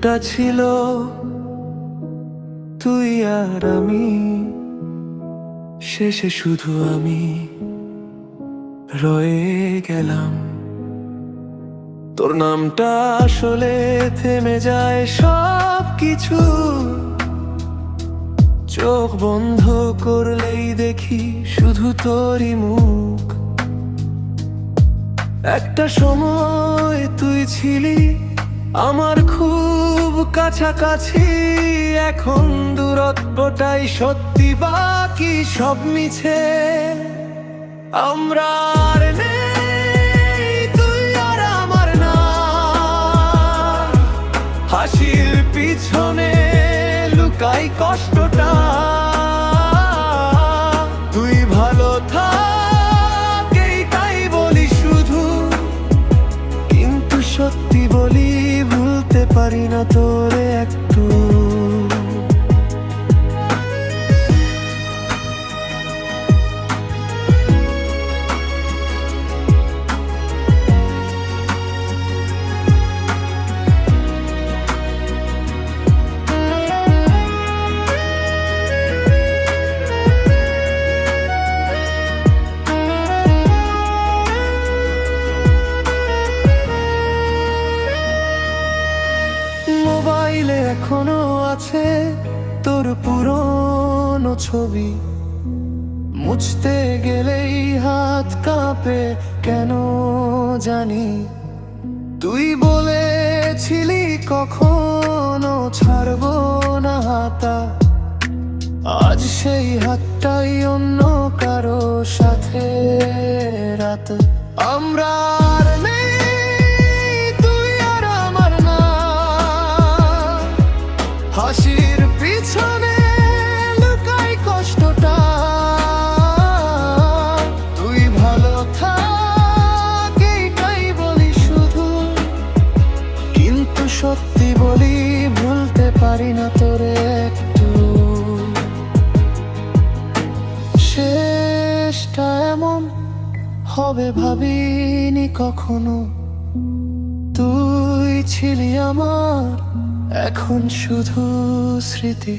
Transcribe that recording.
শুরুটা ছিল তুই আর আমি, শেষে শুধু আমি রয়ে গেলাম। তোর নামটা আসলে থেমে যায় সব কিছু, চোখ বন্ধ করলেই দেখি শুধু তোরই মুখ। একটা সময় তুই ছিলি আমার খুব কাছাকাছি, এখন দূরত্বটাই সত্যি, বাকি সব মিছে। আমরা আর নেই, তুই আর আমার না, হাসির পিছনে লুকাই কষ্টটা। তুই ভালো থাক এইটাই বলি শুধু, কিন্তু সত্যি বলি ভুলতে পারি না তোরে একটু। মোবাইলে এখনো আছে তোর পুরনো ছবি, মুছতে গেলেই হাত কাঁপে কেন জানি। তুই বলেছিলি কখনো ছাড়বো না হাতা, আজ সেই হাতটাই অন্য কারো সাথে রাত। আমরা আর নেই, তুই আর আমার না, হাসির পিছনে লুকাই কষ্টটা। তুই ভালো থাক এইটাই বলি শুধু, কিন্তু সত্যি বলি ভুলতে পারি না তোরে একটু। শেষটা এমন হবে ভাবিনি কখনো, তুই ছিলি আমার এখন শুধু স্মৃতি।